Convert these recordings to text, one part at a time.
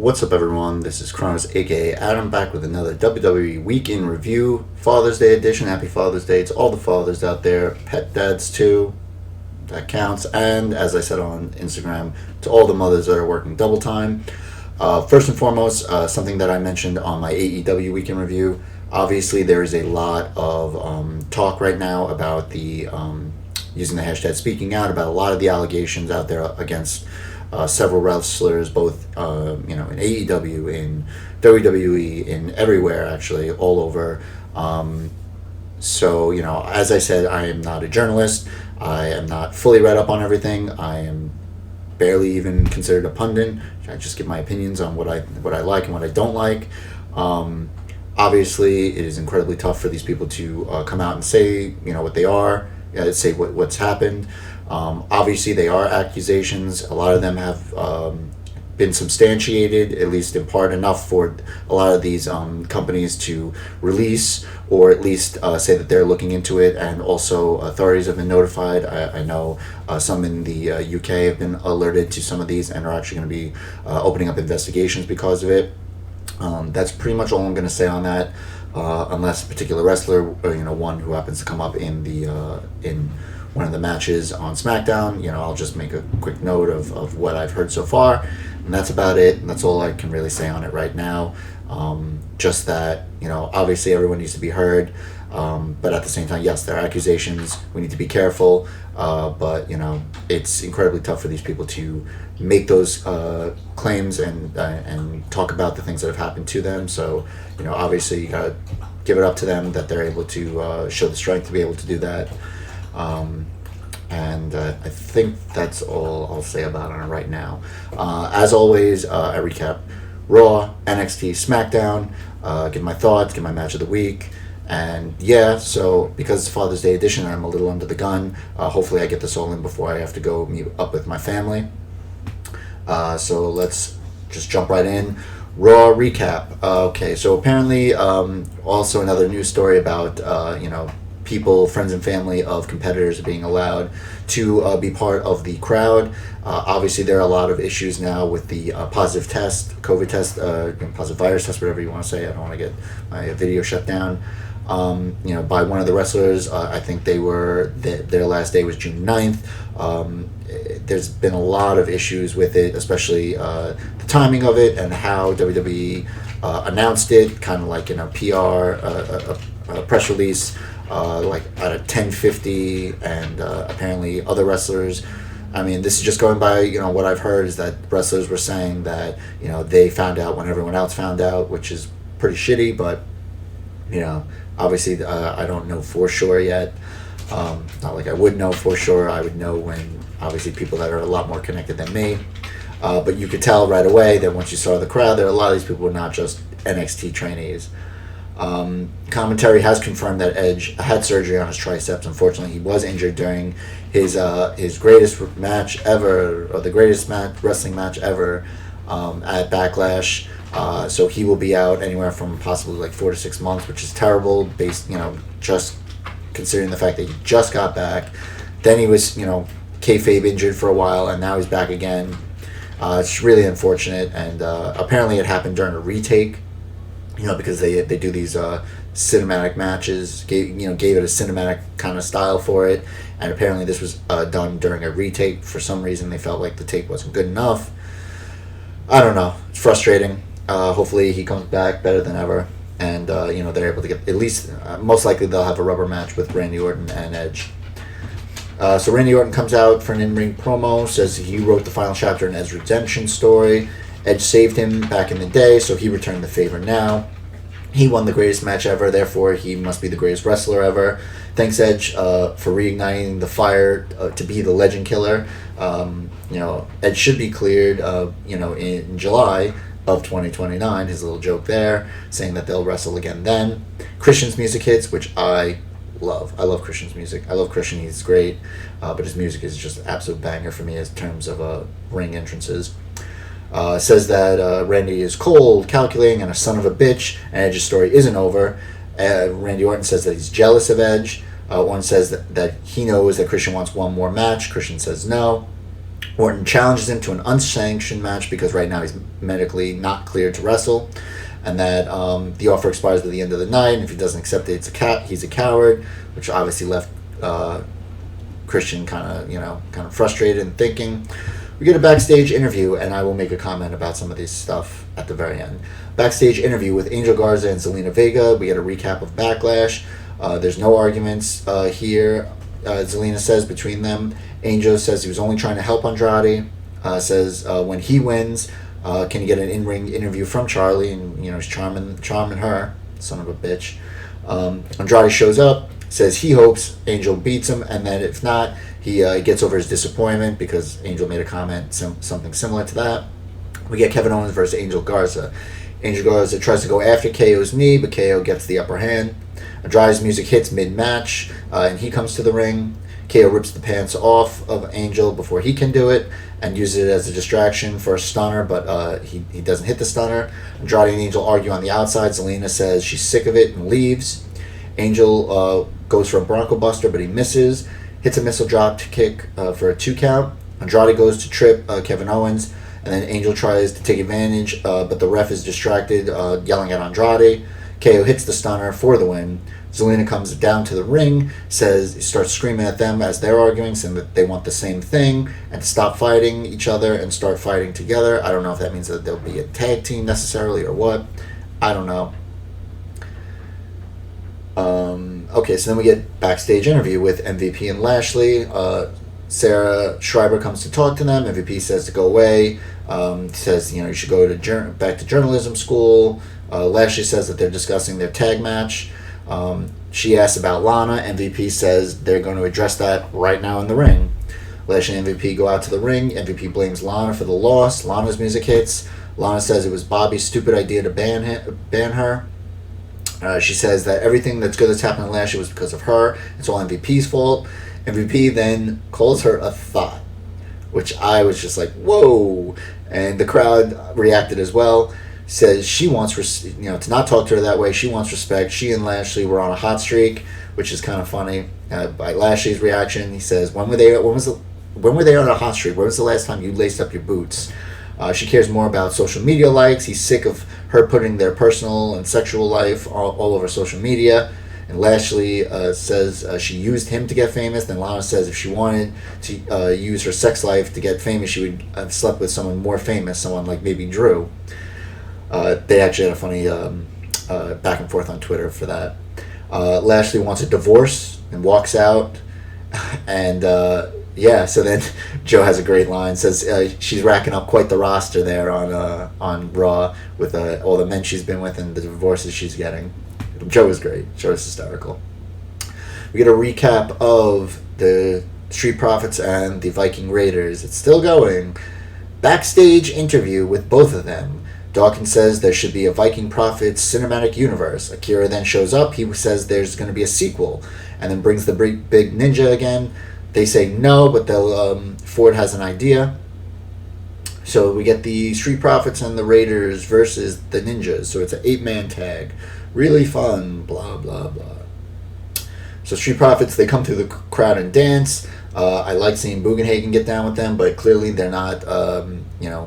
What's up, everyone? This is Kronos, aka Adam, back with another WWE Week in Review, Father's Day edition. Happy Father's Day to all the fathers out there, pet dads too, that counts, and as I said on Instagram, to all the mothers that are working double time. First and foremost, something that I mentioned on my AEW Week in Review. Obviously, there is a lot of talk right now about the using the hashtag speaking out about a lot of the allegations out there against several wrestlers, both in AEW, in WWE, in everywhere actually, all over. So as I said, I am not a journalist. I am not fully read up on everything. I am barely even considered a pundit. I just give my opinions on what I like and what I don't like. Obviously, it is incredibly tough for these people to come out and say what they are, say what's happened. Obviously, they are accusations. A lot of them have been substantiated, at least in part, enough for a lot of these companies to release or at least say that they're looking into it, and also authorities have been notified. I know some in the UK have been alerted to some of these and are actually going to be opening up investigations because of it. That's pretty much all I'm going to say on that, unless a particular wrestler, one who happens to come up in one of the matches on Smackdown, I'll just make a quick note of what I've heard so far, and that's about it. And that's all I can really say on it right now. Just that, obviously everyone needs to be heard, but at the same time, yes, there are accusations. We need to be careful, but it's incredibly tough for these people to make those claims and talk about the things that have happened to them. So, obviously you gotta give it up to them that they're able to show the strength to be able to do that. I think that's all I'll say about it right now. As always, I recap Raw, NXT, Smackdown, give my thoughts, give my match of the week, and so because it's Father's Day edition, I'm a little under the gun. Hopefully I get this all in before I have to go meet up with my family. So let's just jump right in. Raw recap. Okay, so apparently also another news story about people, friends and family of competitors being allowed to be part of the crowd. Obviously, there are a lot of issues now with the positive test, COVID test, positive virus test, whatever you want to say. I don't want to get my video shut down. By one of the wrestlers. I think their last day was June 9th. There's been a lot of issues with it, especially the timing of it and how WWE announced it, kind of like in a PR, a press release, like at a 10:50, and apparently other wrestlers. I mean, this is just going by what I've heard is that wrestlers were saying that they found out when everyone else found out, which is pretty shitty. But obviously I don't know for sure yet. Not like I would know for sure. I would know when obviously people that are a lot more connected than me. But you could tell right away that once you saw the crowd, there a lot of these people were not just NXT trainees. Commentary has confirmed that Edge had surgery on his triceps. Unfortunately, he was injured during his greatest match ever, or the greatest wrestling match ever, at Backlash. So he will be out anywhere from possibly like 4 to 6 months, which is terrible, based just considering the fact that he just got back. Then he was kayfabe injured for a while, and now he's back again. It's really unfortunate, and apparently it happened during a retake. Because they do these cinematic matches, gave it a cinematic kind of style for it, and apparently this was done during a retake. For some reason, they felt like the take wasn't good enough. I don't know. It's frustrating. Hopefully, he comes back better than ever, and they're able to get at least. Most likely, they'll have a rubber match with Randy Orton and Edge. So Randy Orton comes out for an in-ring promo, says he wrote the final chapter in Edge's redemption story. Edge saved him back in the day, so he returned the favor now. He won the greatest match ever, therefore he must be the greatest wrestler ever. Thanks, Edge, for reigniting the fire to be the legend killer. Edge should be cleared, in July of 2029. His little joke there, saying that they'll wrestle again then. Christian's music hits, which I love. I love Christian's music. I love Christian. He's great, but his music is just an absolute banger for me in terms of ring entrances. Says that Randy is cold, calculating, and a son of a bitch, and Edge's story isn't over. Randy Orton says that he's jealous of Edge. Orton says that he knows that Christian wants one more match. Christian says no. Orton challenges him to an unsanctioned match because right now he's medically not cleared to wrestle, and that the offer expires at the end of the night. And if he doesn't accept it, he's a coward, which obviously left Christian kind of frustrated and thinking. We get a backstage interview, and I will make a comment about some of this stuff at the very end. Backstage interview with Angel Garza and Zelina Vega. We get a recap of Backlash. There's no arguments here. Zelina says between them. Angel says he was only trying to help Andrade. Says when he wins, can you get an in-ring interview from Charlie? And he's charming her, son of a bitch. Andrade shows up. Says he hopes Angel beats him, and then if not, he gets over his disappointment because Angel made a comment, something similar to that. We get Kevin Owens versus Angel Garza. Angel Garza tries to go after KO's knee, but KO gets the upper hand. Andrade's music hits mid-match, and he comes to the ring. KO rips the pants off of Angel before he can do it, and uses it as a distraction for a stunner, but he doesn't hit the stunner. Andrade and Angel argue on the outside. Zelina says she's sick of it and leaves. Angel goes for a Bronco Buster, but he misses. Hits a missile drop kick for a 2 count. Andrade goes to trip Kevin Owens, and then Angel tries to take advantage, but the ref is distracted, yelling at Andrade. KO hits the stunner for the win. Zelina comes down to the ring, starts screaming at them as they're arguing, saying that they want the same thing and to stop fighting each other and start fighting together. I don't know if that means that there'll be a tag team necessarily or what. I don't know. Okay, so then we get backstage interview with MVP and Lashley. Sarah Schreiber comes to talk to them. MVP says to go away. Says you should go to back to journalism school. Lashley says that they're discussing their tag match. She asks about Lana. MVP says they're going to address that right now in the ring. Lashley and MVP go out to the ring. MVP blames Lana for the loss. Lana's music hits. Lana says it was Bobby's stupid idea to ban her. She says that everything that's good that's happened to Lashley was because of her. It's all MVP's fault. MVP then calls her a thought, which I was just like, whoa. And the crowd reacted as well. Says she wants, to not talk to her that way. She wants respect. She and Lashley were on a hot streak, which is kind of funny. By Lashley's reaction, he says, when were they on a hot streak? When was the last time you laced up your boots? She cares more about social media likes. He's sick of her putting their personal and sexual life all over social media. And Lashley says she used him to get famous. Then Lana says if she wanted to use her sex life to get famous, she would have slept with someone more famous, someone like maybe Drew. They actually had a funny back and forth on Twitter for that. Lashley wants a divorce and walks out. And so then Joe has a great line. Says she's racking up quite the roster there on Raw with all the men she's been with and the divorces she's getting. Joe is great. Joe is hysterical. We get a recap of the Street Profits and the Viking Raiders. It's still going. Backstage interview with both of them. Dawkins says there should be a Viking Profits cinematic universe. Akira then shows up. He says there's going to be a sequel, and then brings the big ninja again. They say no, but Ford has an idea. So we get the Street Profits and the Raiders versus the Ninjas. So it's an 8-man tag. Really fun, blah, blah, blah. So Street Profits, they come through the crowd and dance. I like seeing Bugenhagen get down with them, but clearly they're not,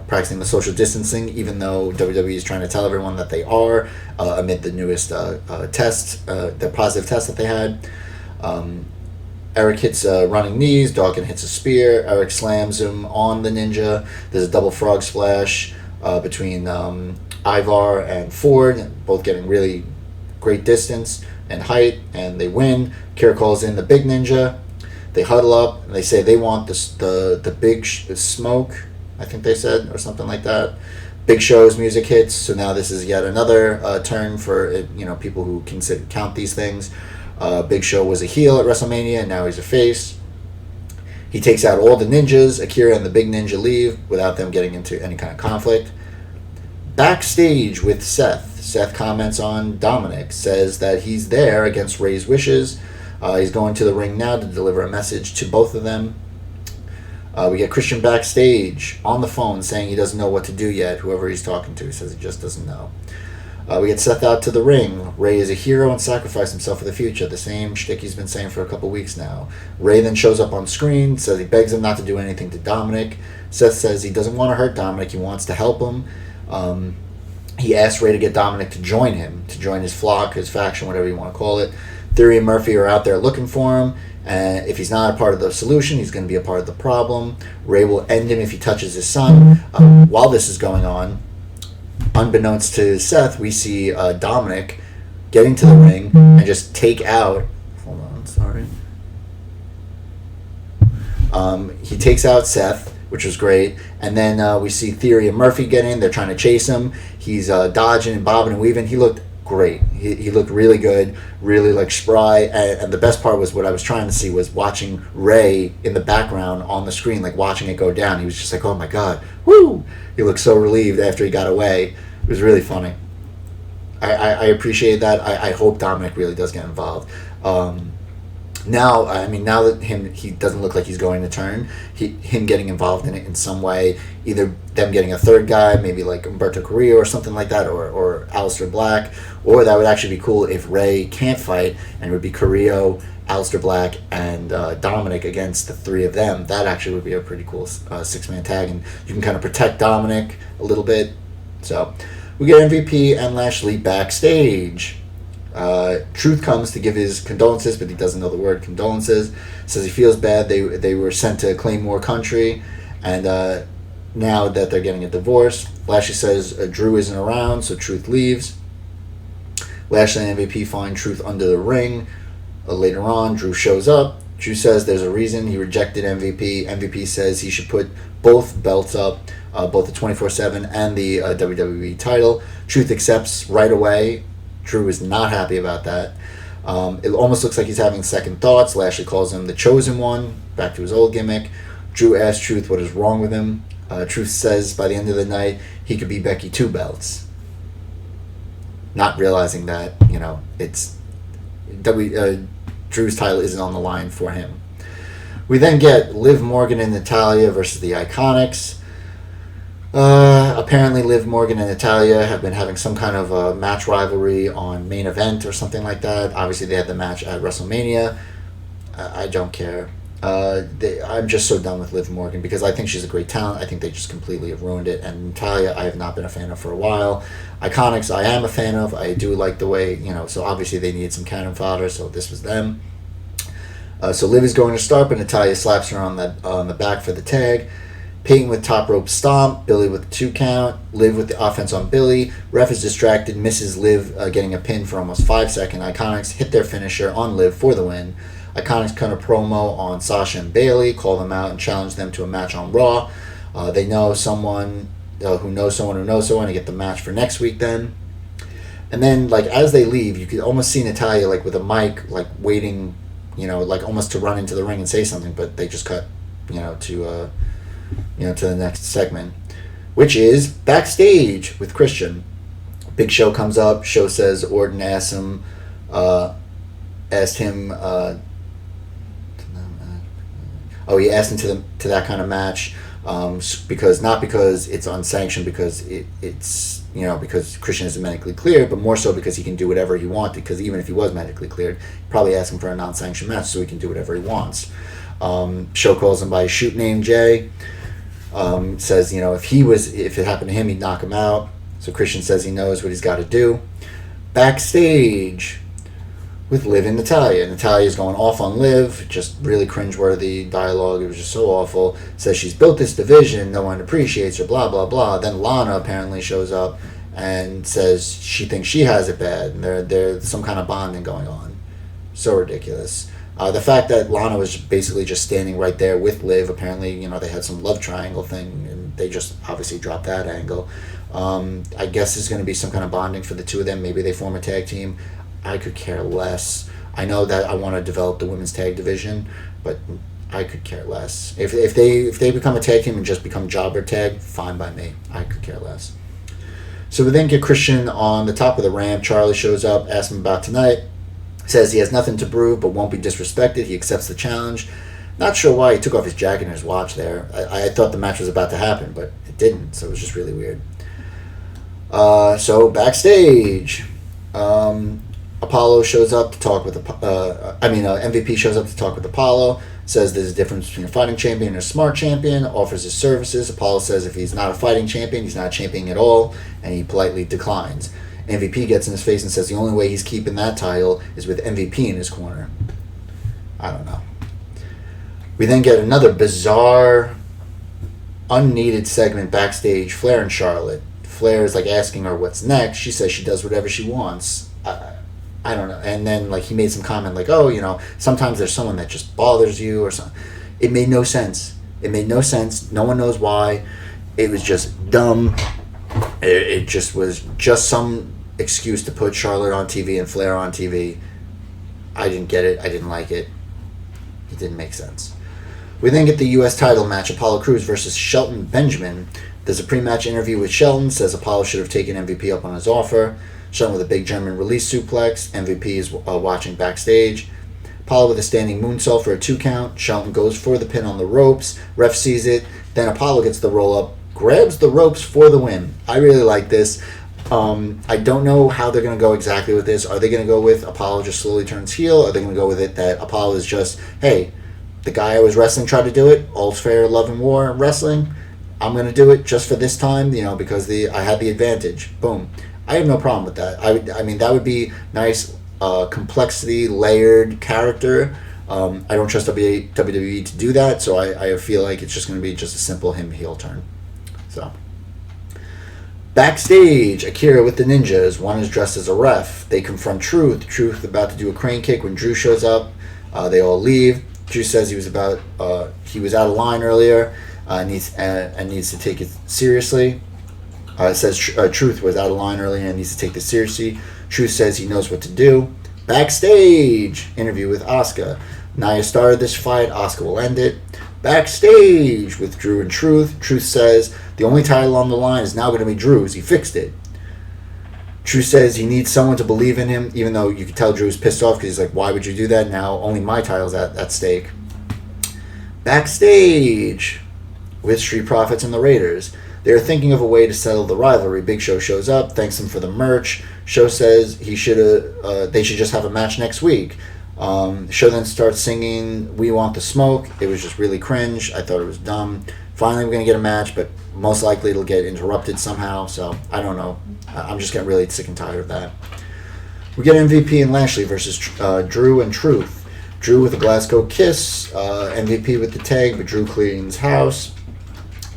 practicing the social distancing, even though WWE is trying to tell everyone that they are, amid the newest tests, the positive tests that they had. Eric hits running knees. Dawkins hits a spear. Eric slams him on the ninja. There's a double frog splash between Ivar and Ford, both getting really great distance and height, and they win. Kira calls in the big ninja. They huddle up, and they say they want the big smoke, I think they said, or something like that. Big Show's music hits, so now this is yet another term for people who count these things. Big Show was a heel at WrestleMania, and now he's a face. He takes out all the ninjas. Akira and the big ninja leave without them getting into any kind of conflict. Backstage with Seth. Seth comments on Dominic, says that he's there against Ray's wishes. He's going to the ring now to deliver a message to both of them. We get Christian backstage on the phone saying he doesn't know what to do yet. Whoever he's talking to says he just doesn't know. We get Seth out to the ring. Ray is a hero and sacrificed himself for the future. The same shtick he's been saying for a couple weeks now. Ray then shows up on screen, says he begs him not to do anything to Dominic. Seth says he doesn't want to hurt Dominic, he wants to help him. He asks Ray to get Dominic to join him, to join his flock, his faction, whatever you want to call it. Theory and Murphy are out there looking for him, and if he's not a part of the solution, he's going to be a part of the problem. Ray will end him if he touches his son. While this is going on, unbeknownst to Seth, we see Dominic get into the ring and just take out... Hold on, sorry. He takes out Seth, which was great. And then we see Theory and Murphy get in. They're trying to chase him. He's dodging and bobbing and weaving. He looked great. He looked really good, really like spry. And the best part was what I was trying to see was watching Ray in the background on the screen, like watching it go down. He was just like, oh my God, woo! He looked so relieved after he got away. It was really funny. I appreciate that. I hope Dominic really does get involved. Now that he doesn't look like he's going to turn, him getting involved in it in some way, either them getting a third guy, maybe like Humberto Carrillo or something like that, or Aleister Black, or that would actually be cool if Ray can't fight, and it would be Carrillo, Aleister Black, and Dominic against the three of them. That actually would be a pretty cool six-man tag, and you can kind of protect Dominic a little bit. So we get MVP and Lashley backstage. Truth comes to give his condolences, but he doesn't know the word condolences. Says he feels bad. They were sent to claim more country, and now that they're getting a divorce, Lashley says Drew isn't around, so Truth leaves. Lashley and MVP find Truth under the ring. Later on, Drew shows up. Drew says there's a reason he rejected MVP. MVP says he should put both belts up, both the 24/7 and the WWE title. Truth accepts right away. Drew is not happy about that. It almost looks like he's having second thoughts. Lashley calls him the chosen one, back to his old gimmick. Drew asks Truth what is wrong with him. Truth says by the end of the night, he could be Becky 2 belts. Not realizing that, it's Drew's title isn't on the line for him. We then get Liv Morgan and Natalya versus the Iconics. Apparently Liv Morgan and Natalya have been having some kind of a match rivalry on Main Event or something like that. Obviously they had the match at WrestleMania. I don't care. I'm just so done with Liv Morgan because I think she's a great talent. I think they just completely have ruined it. And Natalya, I have not been a fan of for a while. Iconics, I am a fan of. I do like the way, so obviously they needed some cannon fodder, so this was them. So Liv is going to start, but Natalya slaps her on the back for the tag. Peyton with top rope stomp, Billy with the 2 count, Liv with the offense on Billy. Ref is distracted, misses Liv getting a pin for almost 5 seconds. Iconics hit their finisher on Liv for the win. Iconics cut a promo on Sasha and Bayley, call them out and challenge them to a match on Raw. They know someone who knows someone who knows someone to get the match for next week then. And then as they leave, you could almost see Natalya with a mic waiting, almost to run into the ring and say something, but they just cut to the next segment, which is backstage with Christian. Big Show comes up. Show says Orton asked him he asked him to that kind of match, because it's unsanctioned, because it's because Christian isn't medically cleared, but more so because he can do whatever he wanted, because even if he was medically cleared, he'd probably ask him for a non-sanctioned match so he can do whatever he wants. Show calls him by his shoot name, Jay. Says, if it happened to him, he'd knock him out. So Christian says he knows what he's got to do. Backstage with Liv and Natalya. Natalya's going off on Liv, just really cringeworthy dialogue. It was just so awful. Says she's built this division, no one appreciates her, blah, blah, blah. Then Lana apparently shows up and says she thinks she has it bad, and there's some kind of bonding going on. So ridiculous. The fact that Lana was basically just standing right there with Liv, apparently, they had some love triangle thing, and they just obviously dropped that angle. I guess there's going to be some kind of bonding for the two of them. Maybe they form a tag team. I could care less. I know that I want to develop the women's tag division, but I could care less. If they become a tag team and just become jobber tag, fine by me. I could care less. So we then get Christian on the top of the ramp. Charlie shows up, asks him about tonight. Says he has nothing to prove but won't be disrespected. He accepts the challenge. Not sure why he took off his jacket and his watch there. I thought the match was about to happen, but it didn't, so it was just really weird. So backstage, Apollo shows up to talk with MVP shows up to talk with Apollo. Says there's a difference between a fighting champion and a smart champion. Offers his services. Apollo says if he's not a fighting champion, he's not a champion at all, and he politely declines. MVP gets in his face and says the only way he's keeping that title is with MVP in his corner. I don't know. We then get another bizarre, unneeded segment backstage. Flair and Charlotte. Flair is like asking her what's next. She says she does whatever she wants. I don't know. And then like he made some comment like, oh, sometimes there's someone that just bothers you or something. It made no sense. No one knows why. It was just dumb. It just was just some excuse to put Charlotte on TV and Flair on TV. I didn't get it. I didn't like it. It didn't make sense. We then get the U.S. title match, Apollo Crews versus Shelton Benjamin. There's a pre-match interview with Shelton. Says Apollo should have taken MVP up on his offer. Shelton with a big German release suplex. MVP is watching backstage. Apollo with a standing moonsault for a 2 count. Shelton goes for the pin on the ropes. Ref sees it. Then Apollo gets the roll up, grabs the ropes for the win. I really like this. I don't know how they're going to go exactly with this. Are they going to go with Apollo just slowly turns heel? Are they going to go with it that Apollo is just, hey, the guy I was wrestling tried to do it. All's fair, love and war, wrestling. I'm going to do it just for this time, because I had the advantage. Boom. I have no problem with that. I mean, that would be nice, complexity, layered character. I don't trust WWE to do that, so I feel like it's just going to be just a simple him heel turn. So, backstage, Akira with the ninjas. One is dressed as a ref. They confront Truth. Truth about to do a crane kick when Drew shows up. They all leave. Drew says he was out of line earlier. Needs to take it seriously. It says Truth was out of line earlier and needs to take this seriously. Truth says he knows what to do. Backstage, interview with Asuka. Nia started this fight. Asuka will end it. Backstage with Drew and Truth. Truth says the only title on the line is now going to be Drew's. He fixed it. Truth says he needs someone to believe in him, even though you can tell Drew's pissed off because he's like, why would you do that? Now only my title's at stake. Backstage with Street Profits and the Raiders. They're thinking of a way to settle the rivalry. Big Show shows up, thanks him for the merch. Show says they should just have a match next week. Show then starts singing We Want the Smoke. It was just really cringe. I thought it was dumb. Finally we're going to get a match, but most likely it'll get interrupted somehow, so I don't know. I'm just getting really sick and tired of that. We get MVP and Lashley versus Drew and Truth. Drew with a Glasgow kiss. MVP with the tag, but Drew cleans house.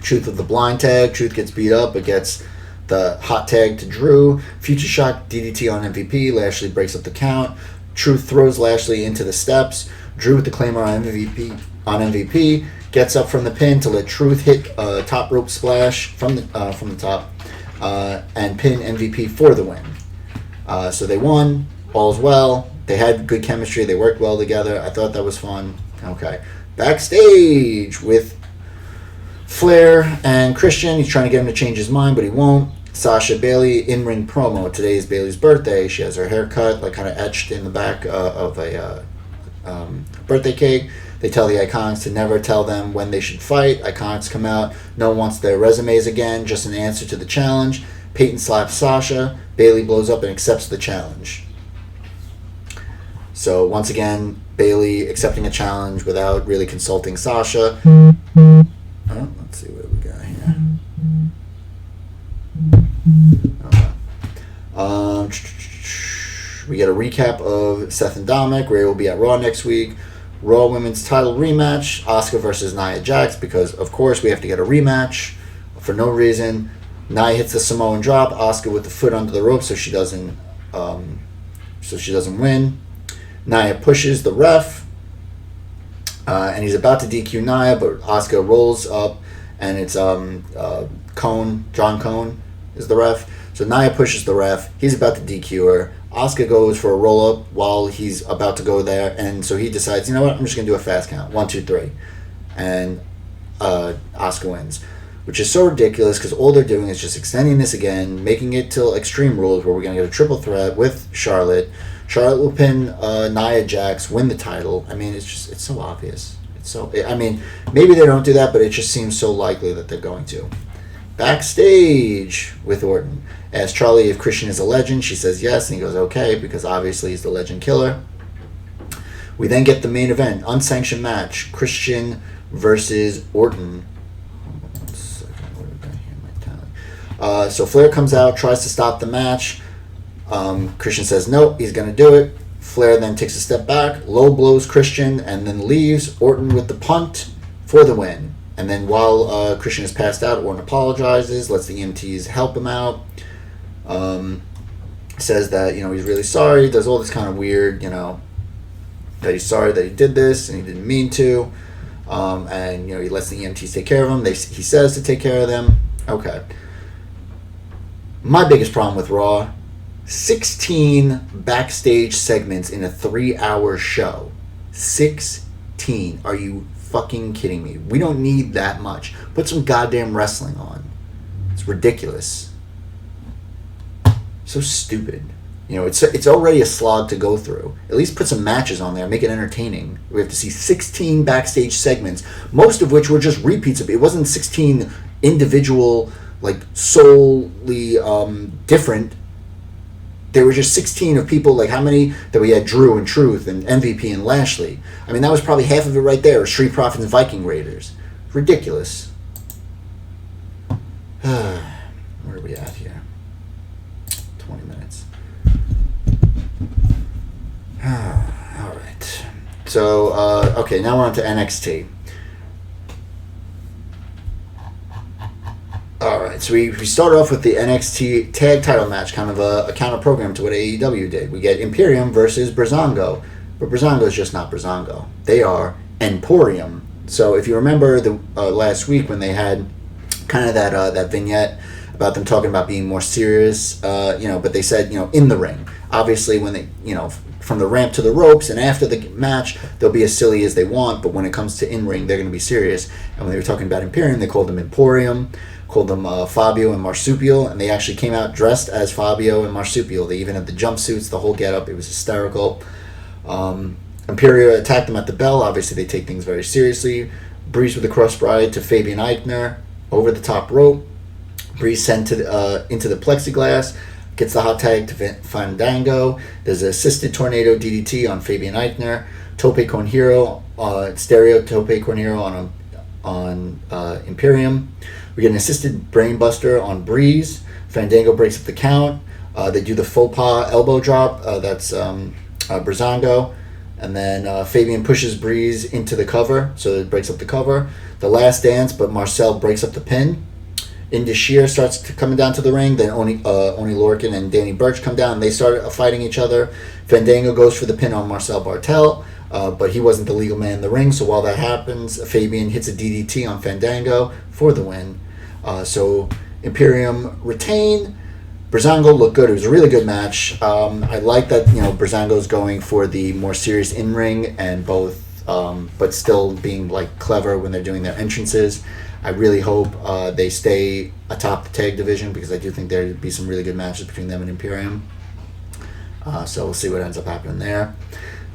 Truth with the blind tag. Truth gets beat up, but gets the hot tag to Drew. Future Shock DDT on MVP. Lashley breaks up the count. Truth throws Lashley into the steps. Drew with the claimer on MVP. Gets up from the pin to let Truth hit a top rope splash from the top and pin MVP for the win. So they won. All's well. They had good chemistry. They worked well together. I thought that was fun. Okay. Backstage with Flair and Christian. He's trying to get him to change his mind, but he won't. Sasha Bailey in-ring promo. Today is Bailey's birthday. She has her hair cut, like kind of etched in the back of a birthday cake. They tell the Iconics to never tell them when they should fight. Iconics come out. No one wants their resumes again. Just an answer to the challenge. Peyton slaps Sasha. Bailey blows up and accepts the challenge. So once again, Bailey accepting a challenge without really consulting Sasha. Let's see what we got here. We get a recap of Seth and Dominic. Ray will be at Raw next week. Raw Women's title rematch. Asuka versus Nia Jax, because of course we have to get a rematch for no reason. Nia hits the Samoan drop. Asuka with the foot under the rope so she doesn't win. Nia pushes the ref. And he's about to DQ Nia, but Asuka rolls up, and it's John Cone is the ref. So Nia pushes the ref. He's about to DQ her. Asuka goes for a roll up while he's about to go there, and so he decides, you know what, I'm just gonna do a fast count, 1, 2, 3, and Asuka wins, which is so ridiculous because all they're doing is just extending this again, making it till Extreme Rules where we're gonna get a triple threat with Charlotte. Charlotte will pin Nia Jax, win the title. I mean, it's so obvious. Maybe they don't do that, but it just seems so likely that they're going to. Backstage with Orton. Asks Charlie if Christian is a legend. She says yes, and he goes okay, because obviously he's the legend killer. We then get the main event, unsanctioned match, Christian versus Orton. So Flair comes out, tries to stop the match. Christian says no, he's going to do it. Flair then takes a step back, low blows Christian, and then leaves. Orton with the punt for the win. And then while Christian is passed out, Orton apologizes, lets the EMTs help him out. Says that, he's really sorry, does all this kind of weird, that he's sorry that he did this and he didn't mean to. And, he lets the EMTs take care of him. He says to take care of them. Okay. My biggest problem with Raw, 16 backstage segments in a 3-hour show. 16. Are you fucking kidding me? We don't need that much. Put some goddamn wrestling on. It's ridiculous. So stupid. It's already a slog to go through. At least put some matches on there. Make it entertaining. We have to see 16 backstage segments, most of which were just repeats of it. It wasn't 16 individual, solely different. There were just 16 of people, how many that we had? Drew and Truth and MVP and Lashley. I mean, that was probably half of it right there. Street Profits and Viking Raiders. Ridiculous. Where are we at here? 20 minutes. All right. So, okay, now we're on to NXT. Alright, so we start off with the NXT tag title match, kind of a counter program to what AEW did. We get Imperium versus Breezango, but Breezango is just not Breezango. They are Emporium. So if you remember the last week when they had kind of that vignette about them talking about being more serious, but they said, in the ring. Obviously, when they, from the ramp to the ropes and after the match, they'll be as silly as they want, but when it comes to in-ring, they're going to be serious. And when they were talking about Imperium, they called them Emporium. Called them Fabio and Marsupial, and they actually came out dressed as Fabio and Marsupial. They even had the jumpsuits, the whole getup. It was hysterical. Imperium attacked them at the bell. Obviously, they take things very seriously. Breeze with the crossbody to Fabian Eichner over the top rope. Breeze sent into the plexiglass, gets the hot tag to Fandango. There's an assisted tornado DDT on Fabian Eichner. Tope con Hero, stereo Tope con Hero on Imperium. We get an assisted brainbuster on Breeze. Fandango breaks up the count. They do the faux pas elbow drop. That's Breezango. And then Fabian pushes Breeze into the cover, so it breaks up the cover. The last dance, but Marcel breaks up the pin. Indus Sher starts coming down to the ring. Then Oni Lorcan and Danny Burch come down. And they start fighting each other. Fandango goes for the pin on Marcel Bartel, but he wasn't the legal man in the ring. So while that happens, Fabian hits a DDT on Fandango for the win. So Imperium retain. Breezango looked good. It was a really good match. I like that Breezango's going for the more serious in-ring and both, but still being clever when they're doing their entrances. I really hope they stay atop the tag division because I do think there'd be some really good matches between them and Imperium. So we'll see what ends up happening there.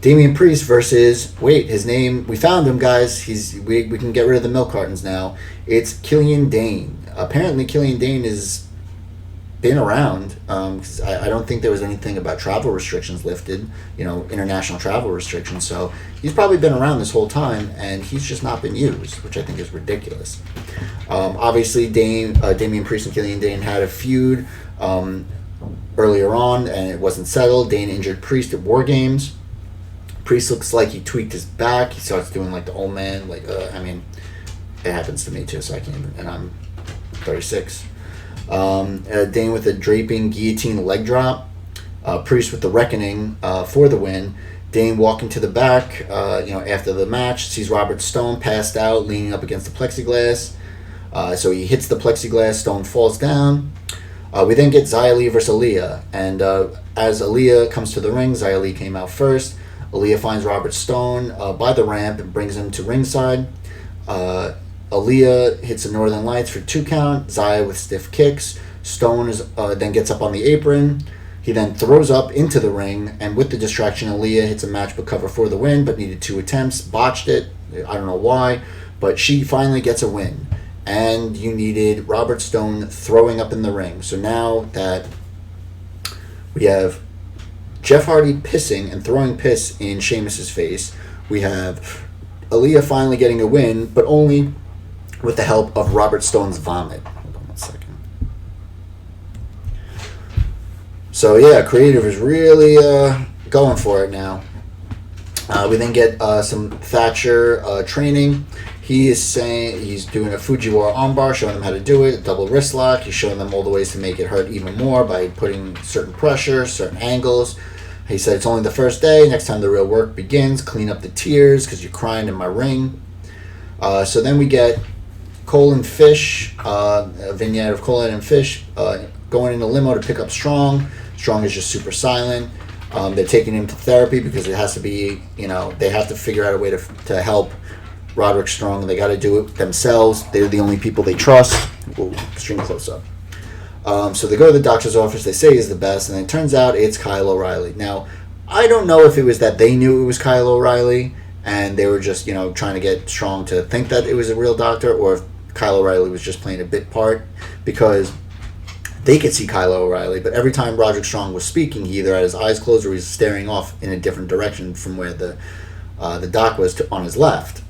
Damian Priest versus, his name, we found him, guys. We can get rid of the milk cartons now. It's Killian Dane. Apparently Killian Dane has been around. I don't think there was anything about travel restrictions lifted, international travel restrictions. So he's probably been around this whole time, and he's just not been used, which I think is ridiculous. Obviously, Damian Priest and Killian Dane had a feud earlier on, and it wasn't settled. Dane injured Priest at War Games. Priest looks like he tweaked his back. He starts doing the old man. It happens to me too, so I can't even, and I'm 36. Dane with a draping guillotine leg drop. Priest with the reckoning for the win. Dane walking to the back, after the match, sees Robert Stone passed out, leaning up against the plexiglass. So he hits the plexiglass, Stone falls down. We then get Xia Li versus Aaliyah, and as Aaliyah comes to the ring, Xia Li came out first. Aaliyah finds Robert Stone by the ramp and brings him to ringside. Aaliyah hits the Northern Lights for 2 count. Xia with stiff kicks. Stone then gets up on the apron. He then throws up into the ring, and with the distraction, Aaliyah hits a match but cover for the win, but needed 2 attempts. Botched it. I don't know why, but she finally gets a win. and you needed Robert Stone throwing up in the ring. So now that we have Jeff Hardy pissing and throwing piss in Sheamus's face, we have Aaliyah finally getting a win, but only with the help of Robert Stone's vomit. Hold on 1 second. So yeah, creative is really going for it now. We then get some Thatcher training. He is saying he's doing a Fujiwara armbar, showing them how to do it, a double wrist lock. He's showing them all the ways to make it hurt even more by putting certain pressure, certain angles. He said it's only the first day. Next time the real work begins, clean up the tears because you're crying in my ring. So then we get Cole and Fish, a vignette of Cole and Fish going in the limo to pick up Strong. Strong is just super silent. They're taking him to therapy because it has to be, they have to figure out a way to help Roderick Strong. They got to do it themselves. They're the only people they trust. Whoa, extreme close up. So they go to the doctor's office. They say he's the best, and it turns out it's Kyle O'Reilly. Now, I don't know if it was that they knew it was Kyle O'Reilly and they were just, trying to get Strong to think that it was a real doctor, or if Kyle O'Reilly was just playing a bit part, because they could see Kyle O'Reilly, but every time Roderick Strong was speaking, he either had his eyes closed or he was staring off in a different direction from where the doc was on his left.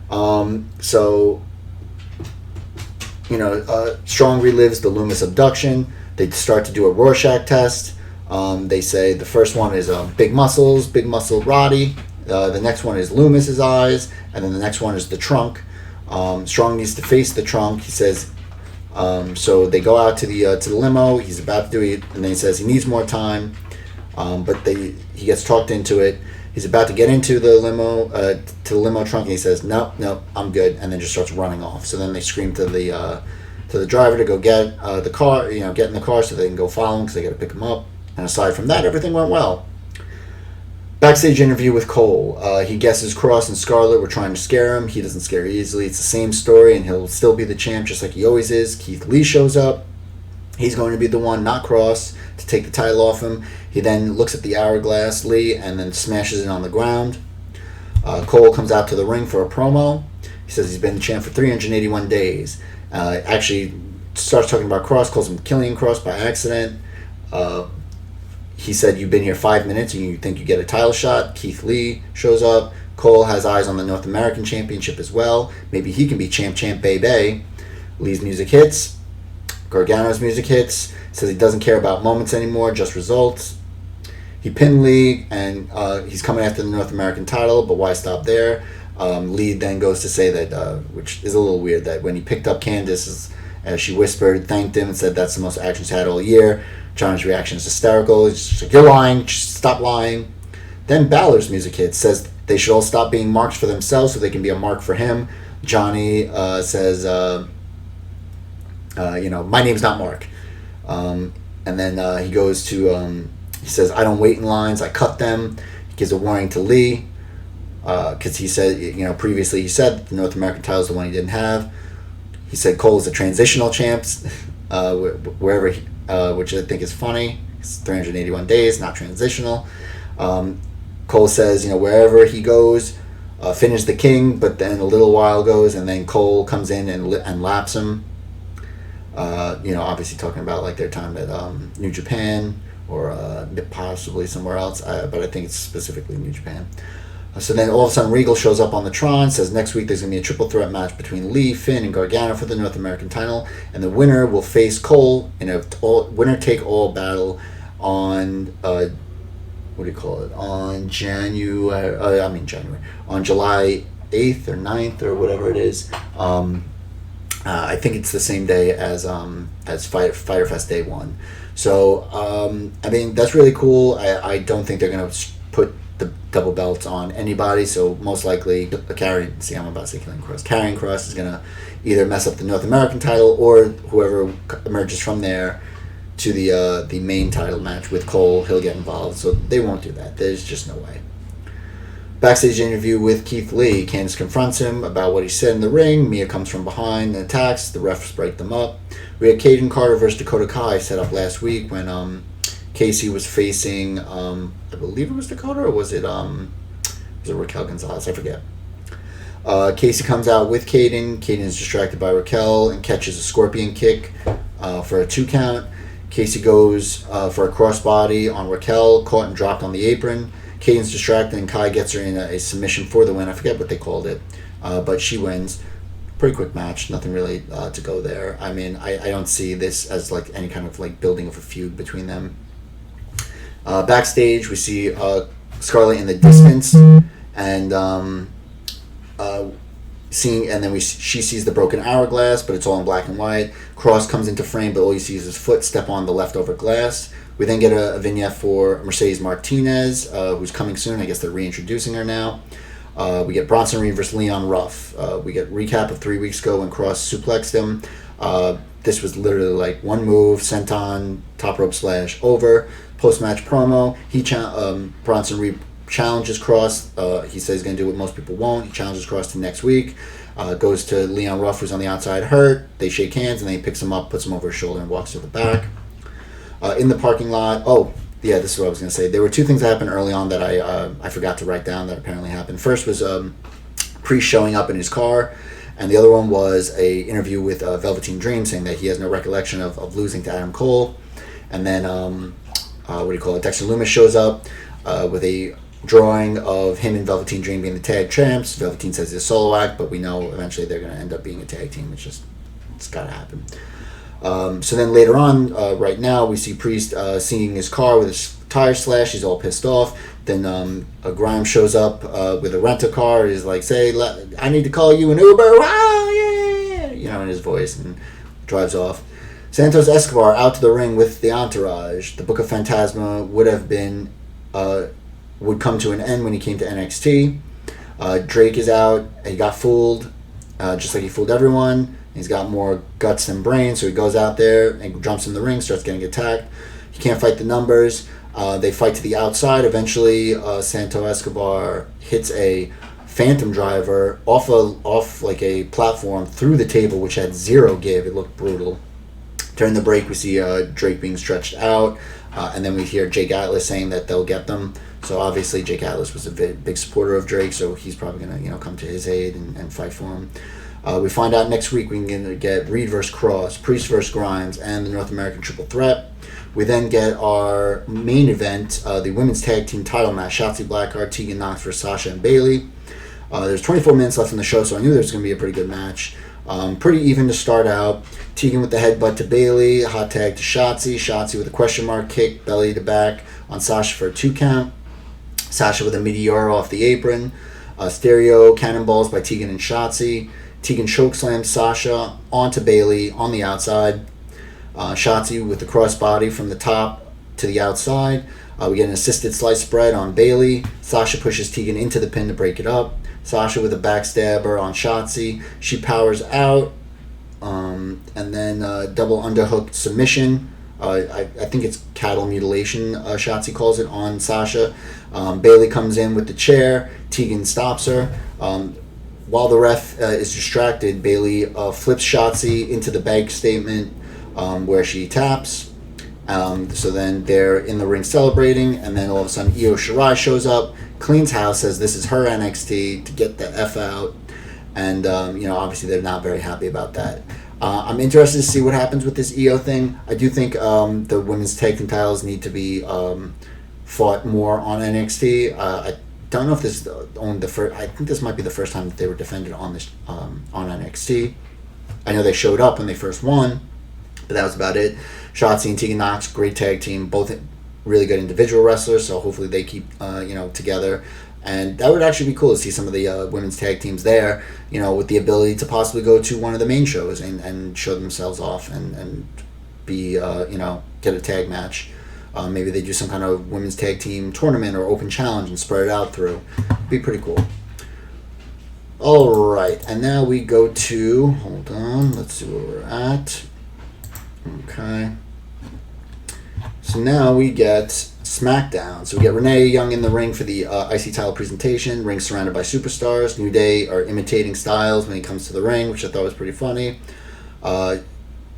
Strong relives the Loomis abduction. They start to do a Rorschach test. They say the first one is big muscle Roddy. The next one is Loomis's eyes, and then the next one is the trunk. Strong needs to face the trunk. He says. So they go out to the limo. He's about to do it, and then he says he needs more time. But he gets talked into it. He's about to get into the limo trunk, and he says, "No, I'm good," and then just starts running off. So then they scream to the driver to go get the car, get in the car so they can go follow him because they got to pick him up. And aside from that, everything went well. Backstage interview with Cole. He guesses Cross and Scarlett were trying to scare him. He doesn't scare easily. It's the same story, and he'll still be the champ just like he always is. Keith Lee shows up. He's going to be the one, not Cross, to take the title off him. He then looks at the hourglass, Lee, and then smashes it on the ground. Cole comes out to the ring for a promo. He says he's been the champ for 381 days. Actually starts talking about Cross, calls him Killian Cross by accident. He said, "You've been here 5 minutes and you think you get a title shot." Keith Lee shows up. Cole has eyes on the North American Championship as well. Maybe he can be champ, baby. Lee's music hits. Gargano's music hits. Says he doesn't care about moments anymore, just results. He pinned Lee, and he's coming after the North American title, but why stop there? Lee then goes to say that, which is a little weird, that when he picked up Candice, as she whispered, thanked him, and said that's the most action he's had all year. Johnny's reaction is hysterical. He's just like, "You're lying. Just stop lying." Then Balor's music hits. Says they should all stop being marks for themselves so they can be a mark for him. Johnny says, "My name's not Mark." And then he goes to, he says, "I don't wait in lines. I cut them." He gives a warning to Lee because he said, previously he said the North American title is the one he didn't have. He said Cole is a transitional champ, wherever he, which I think is funny. It's 381 days, not transitional. Cole says, wherever he goes, Finn is the king, but then a little while goes, and then Cole comes in and laps him. Obviously talking about like their time at New Japan or possibly somewhere else, but I think it's specifically New Japan. So then all of a sudden Regal shows up on the Tron, says next week there's going to be a triple threat match between Lee, Finn, and Gargano for the North American title, and the winner will face Cole in a winner-take-all battle on, on on July 8th or 9th or whatever it is. I think it's the same day as Fyter Fest Day 1. So, that's really cool. I don't think they're going to put the double belts on anybody, so most likely Karrion Kross is going to either mess up the North American title or whoever emerges from there to the main title match with Cole. He'll get involved, so they won't do that. There's just no way. Backstage interview with Keith Lee. Candice confronts him about what he said in the ring. Mia comes from behind and attacks. The refs break them up. We had Caden Carter versus Dakota Kai set up last week when Casey was facing, I believe it was Dakota, or was it Raquel Gonzalez? I forget. Casey comes out with Kaden. Kaden is distracted by Raquel and catches a scorpion kick for a 2 count. Casey goes for a crossbody on Raquel, caught and dropped on the apron. Kaden's distracted and Kai gets her in a submission for the win. I forget what they called it, but she wins. Pretty quick match, nothing really to go there. I mean, I don't see this as like any kind of like building of a feud between them. Backstage, we see Scarlett in the distance, and she sees the broken hourglass, but it's all in black and white. Cross comes into frame, but all you see is his foot step on the leftover glass. We then get a vignette for Mercedes Martinez, who's coming soon. I guess they're reintroducing her now. We get Bronson Reed versus Leon Ruff. We get recap of 3 weeks ago when Cross suplexed him. This was literally like one move, senton, top rope slash, over. Post-match promo, Bronson Reed challenges Cross. He says he's going to do what most people won't. He challenges Cross to next week. Goes to Leon Ruff, who's on the outside hurt. They shake hands, and then he picks him up, puts him over his shoulder, and walks to the back. In the parking lot, yeah, this is what I was going to say. There were 2 things that happened early on that I forgot to write down that apparently happened. First was Priest showing up in his car, and the other one was a interview with Velveteen Dream saying that he has no recollection of losing to Adam Cole. And then, Dexter Lumis shows up with a drawing of him and Velveteen Dream being the tag champs. Velveteen says it's a solo act, but we know eventually they're going to end up being a tag team. It's got to happen. So then later on, right now, we see Priest seeing his car with his tire slashed. He's all pissed off. Then Grimes shows up with a rent-a-car. He's like, I need to call you an Uber. Wow, yeah, in his voice, and drives off. Santos Escobar out to the ring with the entourage. The Book of Phantasma would come to an end when he came to NXT. Drake is out. He got fooled, just like he fooled everyone. He's got more guts than brains, so he goes out there and jumps in the ring, starts getting attacked. He can't fight the numbers. They fight to the outside. Eventually, Santo Escobar hits a Phantom Driver off like a platform through the table, which had 0 give. It looked brutal. During the break, we see Drake being stretched out, and then we hear Jake Atlas saying that they'll get them. So obviously, Jake Atlas was a big supporter of Drake, so he's probably gonna come to his aid and fight for him. We find out next week we're going to get Reed vs. Cross, Priest vs. Grimes, and the North American Triple Threat. We then get our main event, the Women's Tag Team title match, Shotzi Blackheart, Tegan Nox vs. Sasha and Bayley. There's 24 minutes left in the show, so I knew there was going to be a pretty good match. Pretty even to start out. Tegan with the headbutt to Bayley, hot tag to Shotzi. Shotzi with a question mark kick, belly to back on Sasha for a 2 count. Sasha with a Meteora off the apron. Stereo cannonballs by Tegan and Shotzi. Tegan chokeslams Sasha onto Bayley on the outside. Shotzi with the crossbody from the top to the outside. We get an assisted slice spread on Bayley. Sasha pushes Tegan into the pin to break it up. Sasha with a backstabber on Shotzi. She powers out. And then double underhook submission. I think it's cattle mutilation, Shotzi calls it, on Sasha. Bayley comes in with the chair. Tegan stops her. While the ref is distracted, Bayley flips Shotzi into the bank statement where she taps. So then they're in the ring celebrating, and then all of a sudden Io Shirai shows up, cleans house, says this is her NXT to get the F out. And, obviously they're not very happy about that. I'm interested to see what happens with this Io thing. I do think the women's tag team titles need to be fought more on NXT. I don't know if this is only the first. I think this might be the first time that they were defended on NXT. I know they showed up when they first won, but that was about it. Shotzi and Tegan Nox, great tag team, both really good individual wrestlers. So hopefully they keep together, and that would actually be cool to see some of the women's tag teams there. With the ability to possibly go to one of the main shows and show themselves off and be get a tag match. Maybe they do some kind of women's tag team tournament or open challenge and spread it out through. Be pretty cool. All right, and now we go to, hold on, let's see where we're at. Okay. So now we get Smackdown. So we get Renee Young in the ring for the IC title presentation. Ring surrounded by superstars. New Day are imitating Styles when he comes to the ring, which I thought was pretty funny.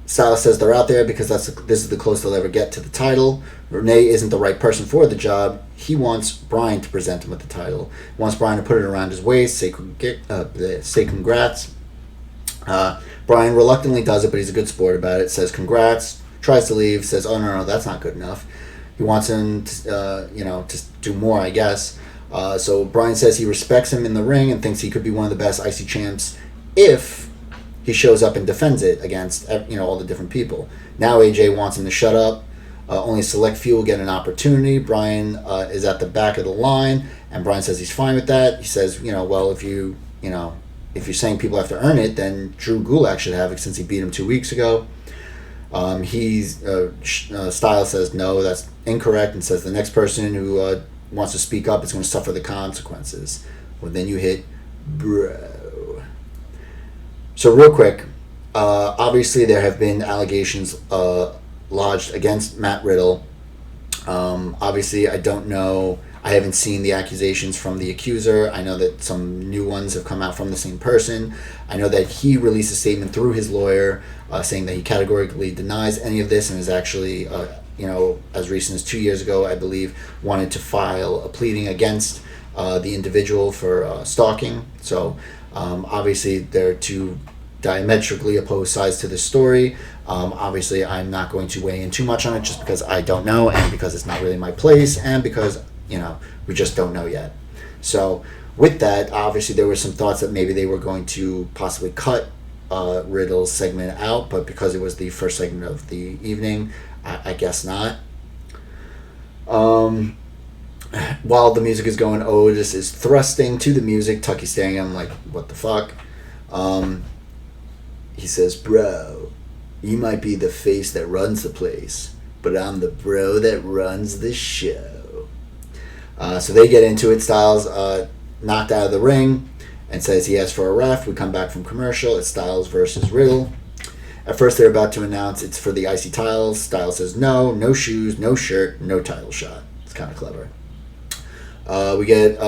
Styles says they're out there because this is the closest they'll ever get to the title. Renee isn't the right person for the job. He wants Bryan to present him with the title. He wants Bryan to put it around his waist, say congrats. Bryan reluctantly does it, but he's a good sport about it. Says congrats, tries to leave, says, oh, no, that's not good enough. He wants him to, to do more, I guess. So Bryan says he respects him in the ring and thinks he could be one of the best IC champs if he shows up and defends it against all the different people. Now AJ wants him to shut up. Only select few will get an opportunity. Bryan is at the back of the line, and Bryan says he's fine with that. He says, well, if you're saying people have to earn it, then Drew Gulak should have it since he beat him 2 weeks ago. Styles says no, that's incorrect, and says the next person who wants to speak up is going to suffer the consequences. Well, then you hit bro. So real quick, obviously there have been allegations lodged against Matt Riddle. Obviously, I don't know. I haven't seen the accusations from the accuser. I know that some new ones have come out from the same person. I know that he released a statement through his lawyer saying that he categorically denies any of this and is actually, as recent as 2 years ago, I believe, wanted to file a pleading against the individual for stalking. So obviously there are two diametrically opposed sides to this story. Obviously I'm not going to weigh in too much on it just because I don't know and because it's not really my place and because we just don't know yet. So with that, obviously there were some thoughts that maybe they were going to possibly cut Riddle's segment out, but because it was the first segment of the evening, I guess not. While the music is going, Otis is thrusting to the music. Tucky's staring at him like, what the fuck? He says, bro, you might be the face that runs the place, but I'm the bro that runs the show. So they get into it. Styles knocked out of the ring and says he asks for a ref. We come back from commercial. It's Styles versus Riddle. At first they're about to announce it's for the IC titles. Styles says no shoes, no shirt, no title shot. It's kind of clever. We get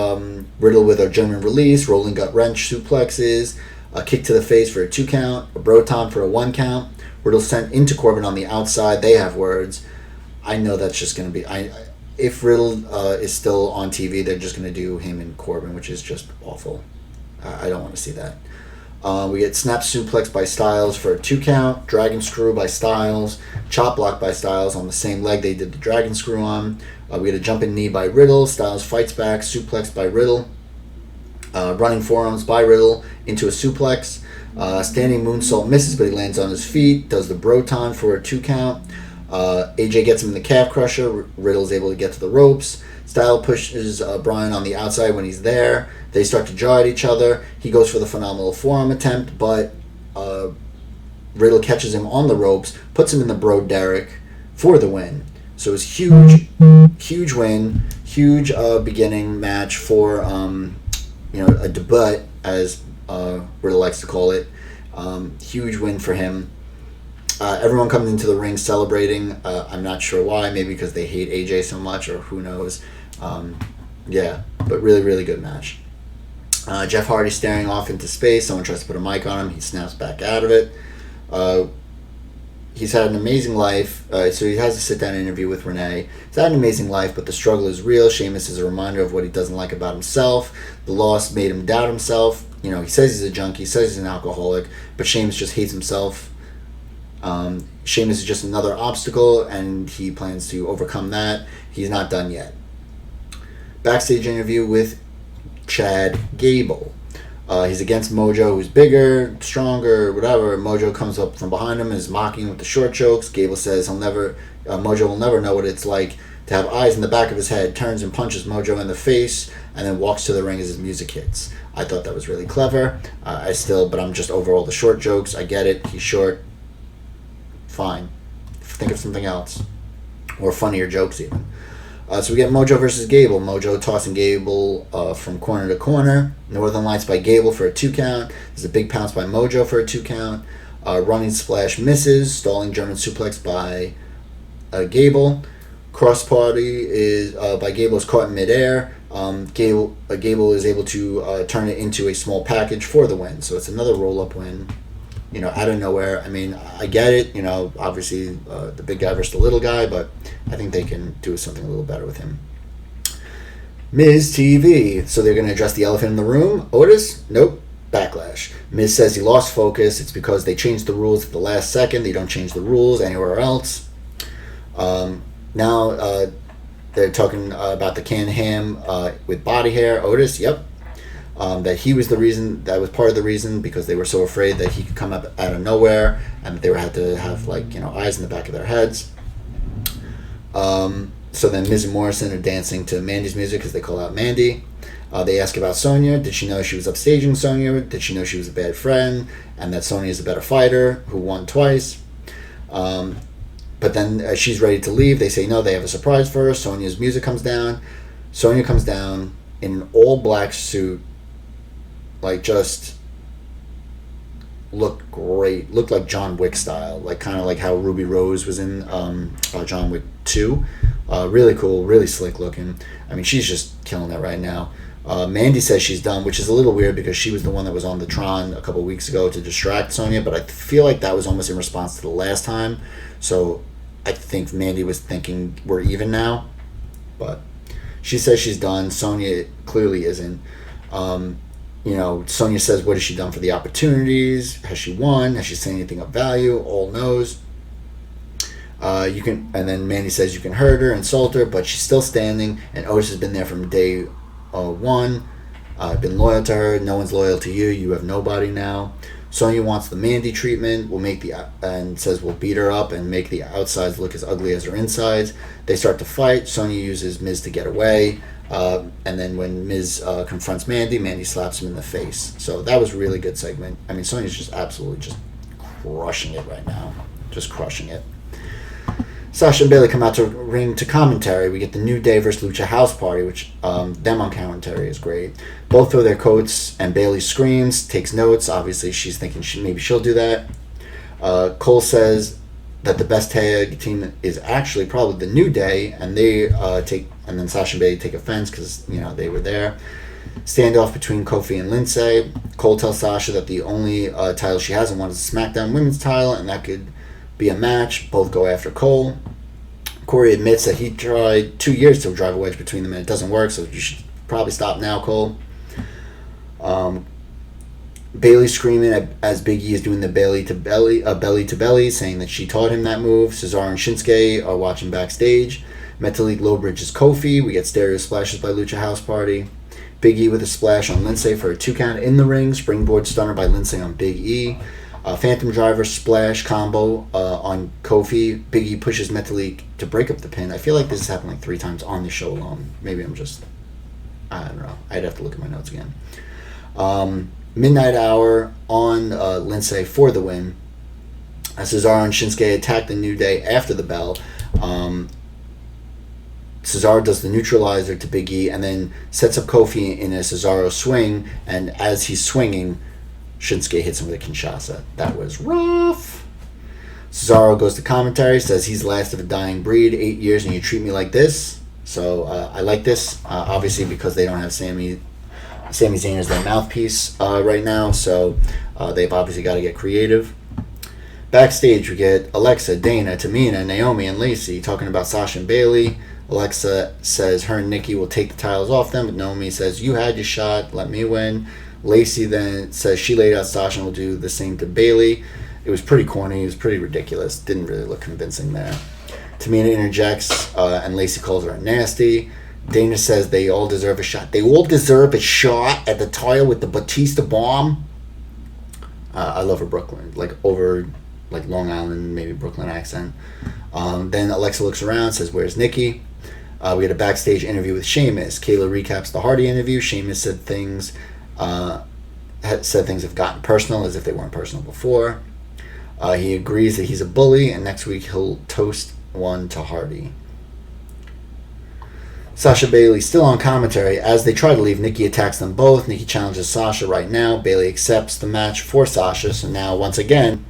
Riddle with a German release, rolling gut wrench suplexes, a kick to the face for a 2 count, a Broton for a 1 count. Riddle sent into Corbin on the outside. They have words. I know that's just going to be... if Riddle is still on TV, they're just going to do him and Corbin, which is just awful. I don't want to see that. We get snap suplex by Styles for a 2 count, dragon screw by Styles, chop block by Styles on the same leg they did the dragon screw on. We get a jumping knee by Riddle. Styles fights back, suplex by Riddle. Running forearms by Riddle into a suplex. Standing moonsault misses, but he lands on his feet. Does the Broton for a 2 count. AJ gets him in the calf crusher. Riddle's able to get to the ropes. Styles pushes Bryan on the outside when he's there. They start to jaw at each other. He goes for the phenomenal forearm attempt, but Riddle catches him on the ropes, puts him in the Bro Derek for the win. So it's huge win, huge beginning match for a debut, as Riddle likes to call it. Huge win for him. Everyone comes into the ring celebrating. I'm not sure why. Maybe because they hate AJ so much, or who knows. But really, really good match. Jeff Hardy staring off into space. Someone tries to put a mic on him. He snaps back out of it. He's had an amazing life. So he has a sit-down interview with Renee. He's had an amazing life, but the struggle is real. Sheamus is a reminder of what he doesn't like about himself. The loss made him doubt himself. He says he's a junkie. He says he's an alcoholic, but Sheamus just hates himself. Sheamus is just another obstacle, and he plans to overcome that. He's not done yet. Backstage interview with Chad Gable. He's against Mojo, who's bigger, stronger, whatever. Mojo comes up from behind him and is mocking with the short jokes. Gable says Mojo will never know what it's like to have eyes in the back of his head, turns and punches Mojo in the face, and then walks to the ring as his music hits. I thought that was really clever. But I'm just over all the short jokes. I get it. He's short. Fine. Think of something else. Or funnier jokes, even. So we get Mojo versus Gable. Mojo tossing Gable from corner to corner. Northern Lights by Gable for a 2 count. There's a big pounce by Mojo for a 2 count. Running splash misses. Stalling German suplex by Gable. Cross party is by Gable is caught in midair. Gable is able to turn it into a small package for the win. So it's another roll-up win. out of nowhere. I mean, I get it. Obviously the big guy versus the little guy, but I think they can do something a little better with him. Miz TV. So they're going to address the elephant in the room. Otis? Nope. Backlash. Miz says he lost focus. It's because they changed the rules at the last second. They don't change the rules anywhere else. Now they're talking about the canned ham with body hair. Otis? Yep. That he was the reason, that was part of the reason, because they were so afraid that he could come up out of nowhere and they had to have eyes in the back of their heads. So then Miz and Morrison are dancing to Mandy's music because they call out Mandy. They ask about Sonya. Did she know she was upstaging Sonya? Did she know she was a bad friend and that Sonya is a better fighter who won twice? But then she's ready to leave. They say no, they have a surprise for her. Sonya's music comes down. Sonya comes down in an all black suit, just looked great. Looked like John Wick style, kind of like how Ruby Rose was in John Wick 2. Really cool, really slick looking. I mean, she's just killing it right now. Mandy says she's done, which is a little weird because she was the one that was on the Tron a couple weeks ago to distract Sonya, but I feel like that was almost in response to the last time. So I think Mandy was thinking we're even now. But she says she's done. Sonya clearly isn't. Sonya says, what has she done for the opportunities? Has she won? Has she said anything of value? All knows. And then Mandy says you can hurt her, insult her, but she's still standing. And Otis has been there from day one. I've been loyal to her. No one's loyal to you. You have nobody now. Sonya wants the Mandy treatment. And says we'll beat her up and make the outsides look as ugly as her insides. They start to fight. Sonya uses Miz to get away. And then when Miz confronts Mandy, Mandy slaps him in the face. So that was a really good segment. I mean, Sonya's just absolutely just crushing it right now. Just crushing it. Sasha and Bayley come out to ring to commentary. We get the New Day versus Lucha House Party, which them on commentary is great. Both throw their coats, and Bayley screams, takes notes. Obviously, she's thinking maybe she'll do that. Cole says that the best tag team is actually probably the New Day, and and then Sasha and Bayley take offense because they were there. Standoff between Kofi and Lindsay. Cole tells Sasha that the only title she hasn't won is the Smackdown Women's title, and that could be a match. Both go after Cole. Corey admits that he tried 2 years to drive a wedge between them and it doesn't work, so you should probably stop now, Cole. Bayley screaming as Big E is doing the belly to belly, saying that she taught him that move. Cesaro and Shinsuke are watching backstage. Metalik low bridges Kofi. We get stereo splashes by Lucha House Party. Big E with a splash on Lindsay for a 2 count in the ring. Springboard stunner by Lindsay on Big E. Phantom Driver splash combo on Kofi. Big E pushes Metalik to break up the pin. I feel like this has happened 3 times on the show alone. Maybe I don't know. I'd have to look at my notes again. Midnight Hour on Lindsay for the win. Cesaro and Shinsuke attack the New Day after the bell. Cesaro does the neutralizer to Big E and then sets up Kofi in a Cesaro swing, and as he's swinging, Shinsuke hits him with a Kinshasa. That was rough. Cesaro goes to commentary, says he's the last of a dying breed, 8 years and you treat me like this. So I like this, obviously because they don't have Sami Zayn as their mouthpiece right now, so they've obviously got to get creative. Backstage we get Alexa, Dana, Tamina, Naomi, and Lacey talking about Sasha and Bayley. Alexa says her and Nikki will take the titles off them, but Naomi says you had your shot, let me win. Lacey then says she laid out Sasha and will do the same to Bayley. It was pretty corny. It was pretty ridiculous. Didn't really look convincing there. Tamina interjects, and Lacey calls her nasty. Dana says they all deserve a shot. They all deserve a shot at the title with the Batista bomb. I love her Brooklyn, over Long Island, maybe Brooklyn accent. Then Alexa looks around, says, "Where's Nikki?" We had a backstage interview with Sheamus. Kayla recaps the Hardy interview. Sheamus said things have gotten personal as if they weren't personal before. He agrees that he's a bully, and next week he'll toast one to Hardy. Sasha Bayley still on commentary. As they try to leave, Nikki attacks them both. Nikki challenges Sasha right now. Bayley accepts the match for Sasha. So now, once again,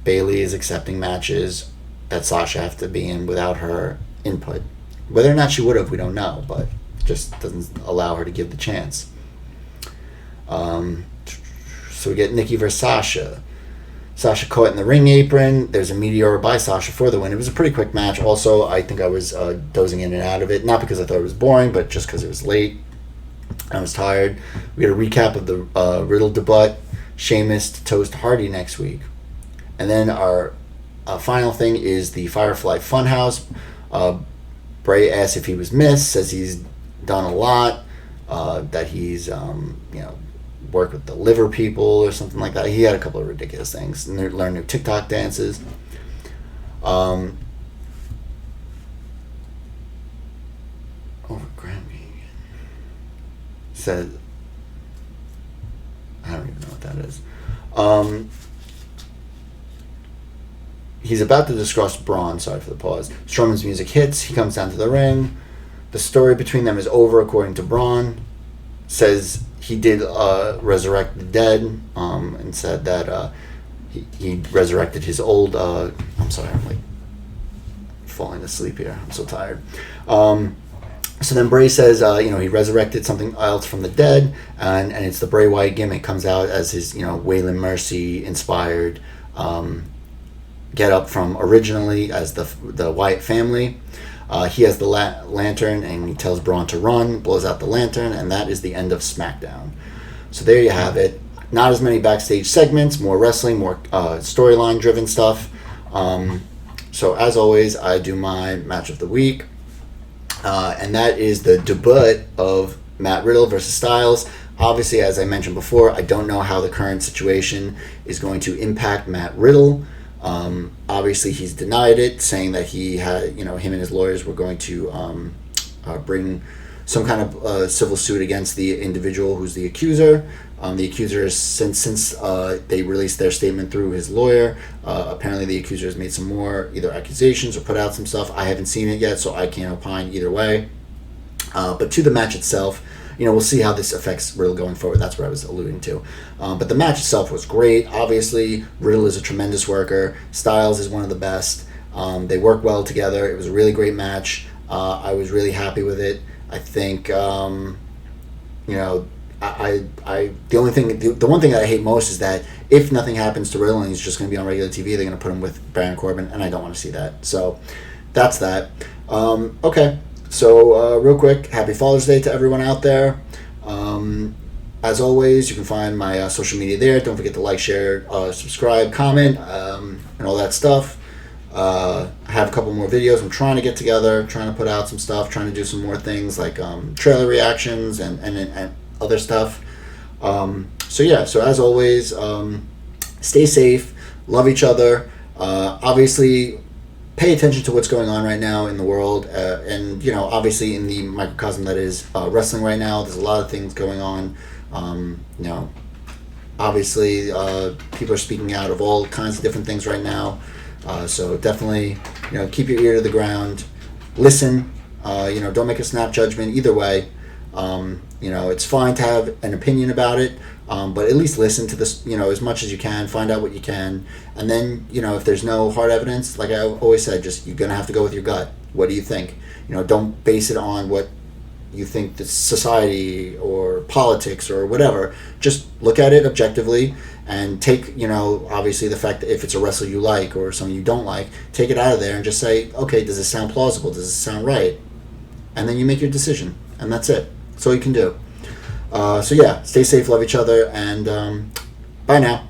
Bayley is accepting matches that Sasha have to be in without her input. Whether or not she would have, we don't know, but just doesn't allow her to give the chance. So we get Nikki versus Sasha. Sasha caught in the ring apron. There's a meteor by Sasha for the win. It was a pretty quick match. Also, I think I was dozing in and out of it. Not because I thought it was boring, but just because it was late. I was tired. We had a recap of the Riddle debut. Sheamus to toast Hardy next week. And then our final thing is the Firefly Funhouse. Bray asks if he was missed. Says he's done a lot. That he's, worked with the liver people or something like that. He had a couple of ridiculous things. And learned new TikTok dances. Over Grammy. Said, I don't even know what that is. He's about to discuss Braun. Sorry for the pause. Strowman's music hits. He comes down to the ring. The story between them is over, according to Braun. Says he did resurrect the dead, and said that he resurrected his old... I'm sorry, I'm like falling asleep here. I'm so tired. So then Bray says, he resurrected something else from the dead, and it's the Bray Wyatt gimmick. Comes out as his, Waylon Mercy inspired get up from originally as the Wyatt family. He has the lantern, and he tells Braun to run, blows out the lantern, and that is the end of Smackdown. So there you have it. Not as many backstage segments, more wrestling, more storyline-driven stuff. So as always, I do my match of the week, and that is the debut of Matt Riddle versus Styles. Obviously, as I mentioned before, I don't know how the current situation is going to impact Matt Riddle. Obviously, he's denied it, saying that he had, him and his lawyers were going to bring some kind of civil suit against the individual who's the accuser. The accuser is, since they released their statement through his lawyer, apparently the accuser has made some more either accusations or put out some stuff. I haven't seen it yet, so I can't opine either way. But to the match itself, we'll see how this affects Riddle going forward. That's what I was alluding to. But the match itself was great. Obviously, Riddle is a tremendous worker. Styles is one of the best. They work well together. It was a really great match. I was really happy with it. I think, the one thing that I hate most is that if nothing happens to Riddle and he's just going to be on regular TV, they're going to put him with Baron Corbin, and I don't want to see that. So that's that. Okay. So, real quick, happy Father's Day to everyone out there. As always, you can find my social media there. Don't forget to like, share, subscribe, comment, and all that stuff. I have a couple more videos I'm trying to get together, trying to put out some stuff, trying to do some more things like trailer reactions and other stuff. So as always, stay safe, love each other. Obviously, pay attention to what's going on right now in the world, and obviously in the microcosm that is wrestling right now. There's a lot of things going on. Obviously people are speaking out of all kinds of different things right now. So definitely, keep your ear to the ground, listen. Don't make a snap judgment either way. It's fine to have an opinion about it, but at least listen to this, as much as you can, find out what you can, and then, if there's no hard evidence, like I always said, just, you're going to have to go with your gut. What do you think? Don't base it on what you think the society or politics or whatever. Just look at it objectively and take, obviously the fact that if it's a wrestler you like or someone you don't like, take it out of there and just say, okay, does this sound plausible? Does this sound right? And then you make your decision, and that's it. That's all you can do. Stay safe, love each other, and bye now.